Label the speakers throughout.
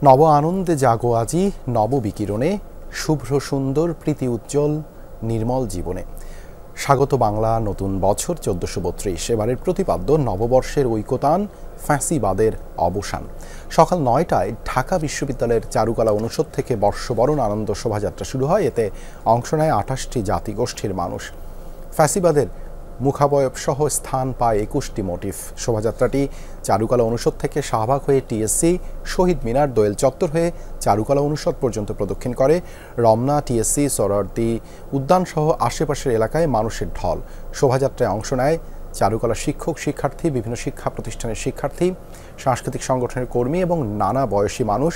Speaker 1: নব আনন্দে জাগো আজি নব বিকিরণে শুভ্র সুন্দর প্রীতি উজ্জ্বল নির্মল জীবনে। স্বাগত বাংলা নতুন বছর ১৪৩২। এবারের প্রতিপাদ্য নববর্ষের ঐকতান, ফ্যাসিবাদের অবসান। সকাল ৯টায় ঢাকা বিশ্ববিদ্যালয়ের চারুকলা অনুষদ থেকে বর্ষবরণ আনন্দ শোভাযাত্রা শুরু হয়। এতে অংশ নেয় ২৮টি জাতিগোষ্ঠীর মানুষ। ফ্যাসিবাদের মুখাবয়ব সহ স্থান পায় ২১টি মোটিফ। শোভাযাত্রাটি চারুকলা অনুষদ থেকে শাহবাগ হয়ে টিএসসি, শহীদ মিনার, দোয়েল চত্বর হয়ে চারুকলা অনুষদ পর্যন্ত প্রদক্ষিণ করে। রমনা, টিএসসি, সোহরাওয়ার্দী উদ্যান সহ আশেপাশের এলাকায় মানুষের ঢল। শোভাযাত্রায় অংশ নেয় চারুকলা শিক্ষক, শিক্ষার্থী, বিভিন্ন শিক্ষা প্রতিষ্ঠানের শিক্ষার্থী, সাংস্কৃতিক সংগঠনের কর্মী এবং নানা বয়সী মানুষ।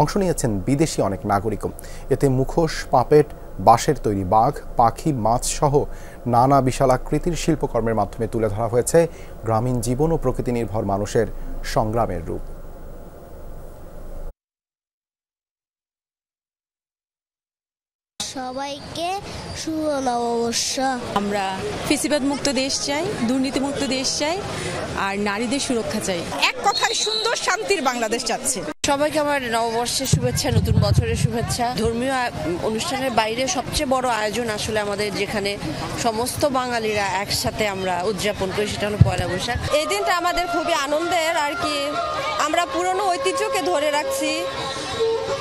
Speaker 1: অংশ নিয়েছেন বিদেশি অনেক নাগরিকও। এতে মুখোশ, পাপেট, বাঁশের তৈরি বাঘ, পাখি, মাছ সহ নানা বিশালাকৃতির শিল্পকর্মের মাধ্যমে তুলে ধরা হয়েছে গ্রামীণ জীবন ও প্রকৃতি নির্ভর মানুষের সংগ্রামের রূপ।
Speaker 2: সবাইকে শুভ নববর্ষ।
Speaker 3: আমরা ফ্যাসিবাদ মুক্ত দেশ চাই, দুর্নীতিমুক্ত দেশ চাই, আর নারীদের সুরক্ষা চাই।
Speaker 4: এক কথায় সুন্দর শান্তির বাংলাদেশ চাচ্ছে।
Speaker 5: সবাইকে আমার নববর্ষের শুভেচ্ছা, নতুন বছরের শুভেচ্ছা। ধর্মীয় অনুষ্ঠানের বাইরে সবচেয়ে বড় আয়োজন আসলে আমাদের, যেখানে সমস্ত বাঙালিরা একসাথে আমরা উদযাপন করি, সেটা হলো পয়লা বৈশাখ।
Speaker 6: এই দিনটা আমাদের খুবই আনন্দের আর কি। আমরা পুরনো ঐতিহ্যকে ধরে রাখছি,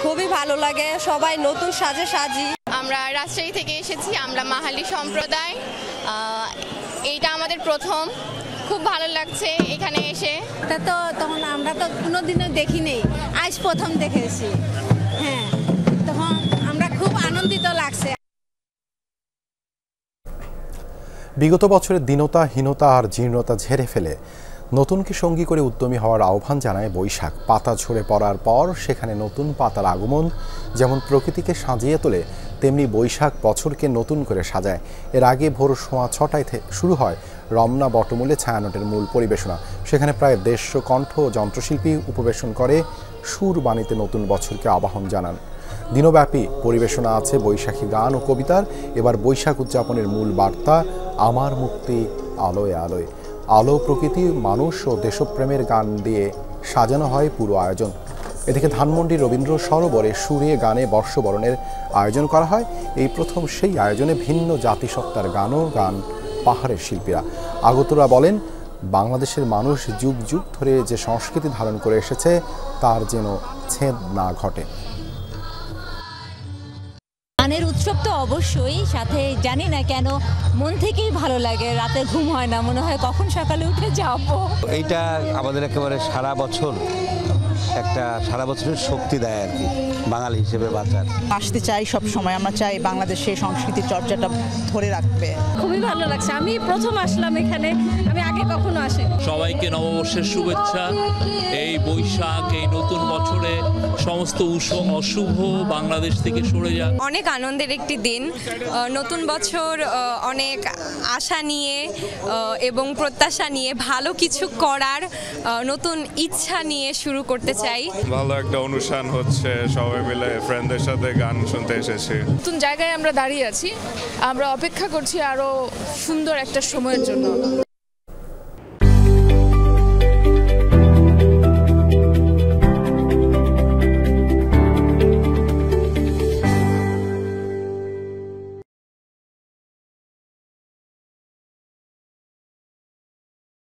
Speaker 6: খুবই ভালো লাগে। সবাই নতুন সাজে সাজি।
Speaker 7: আমরা রাজশাহী থেকে এসেছি, আমরা মাহালি সম্প্রদায়। এইটা আমাদের প্রথম, খুব ভালো লাগছে এখানে এসে।
Speaker 8: তখন আমরা তো কোনোদিনও দেখি নেই, আজ প্রথম দেখেছি। হ্যাঁ, তখন আমরা খুব আনন্দিত লাগছে।
Speaker 1: বিগত বছরের দীনতা, হীনতা আর জীর্ণতা ঝেড়ে ফেলে নতুনকে সঙ্গী করে উদ্যমী হওয়ার আহ্বান জানায় বৈশাখ। পাতা ঝরে পড়ার পর সেখানে নতুন পাতার আগমন যেমন প্রকৃতিকে সাজিয়ে তোলে, তেমনি বৈশাখ বছরকে নতুন করে সাজায়। এর আগে ভোর ৬:০৬টায় শুরু হয় রমনা বটমূলে ছায়ানটের মূল পরিবেশনা। সেখানে প্রায় ১৫০ কণ্ঠ ও যন্ত্রশিল্পী উপবেশন করে সুর বাণীতে নতুন বছরকে আবাহন জানান। দিনব্যাপী পরিবেশনা আছে বৈশাখী গান ও কবিতার। এবার বৈশাখ উদযাপনের মূল বার্তা আমার মুক্তি আলোয় আলোয়। আলো, প্রকৃতি, মানুষ ও দেশপ্রেমের গান দিয়ে সাজানো হয় পুরো আয়োজন। এদিকে ধানমন্ডি রবীন্দ্র সরোবরে সুরে গানে বর্ষবরণের আয়োজন করা হয়। এই প্রথম সেই আয়োজনে ভিন্ন জাতিসত্তার গানও গান পাহাড়ের শিল্পীরা। আগতরা বলেন, বাংলাদেশের মানুষ যুগ যুগ ধরে যে সংস্কৃতি ধারণ করে এসেছে তার যেন ছেদ না ঘটে।
Speaker 9: গানের উৎসব তো অবশ্যই, সাথে জানি না কেন মন থেকেই ভালো লাগে। রাতে ঘুম হয় না, মনে হয় কখন সকালে উঠে যাবো।
Speaker 10: এইটা আমাদের একেবারে সারা বছরের শক্তি দেয় আর কি, বাঙালি হিসেবে বাঁচার।
Speaker 4: আসতে চাই সব সময়, আমরা চাই বাংলাদেশের সংস্কৃতি চর্চাটা ধরে রাখবে।
Speaker 8: খুবই ভালো লাগছে। আমি প্রথম আসলাম এখানে, আমি আগে কখনো আসি।
Speaker 11: সবাইকে নববর্ষের শুভেচ্ছা। এই বৈশাখ, এই নতুন বছরে সমস্ত অশুভ বাংলাদেশ থেকে সরে যাক।
Speaker 7: অনেক আনন্দের একটি দিন। নতুন বছর অনেক আশা নিয়ে এবং প্রত্যাশা নিয়ে, ভালো কিছু করার নতুন ইচ্ছা নিয়ে শুরু করতে চাই।
Speaker 12: ভালো একটা অনুষ্ঠান হচ্ছে, সবাই মিলে ফ্রেন্ডদের সাথে গান শুনতে এসেছি।
Speaker 6: নতুন জায়গায় আমরা দাঁড়িয়ে আছি, আমরা অপেক্ষা করছি আরো সুন্দর একটা সময়ের জন্য।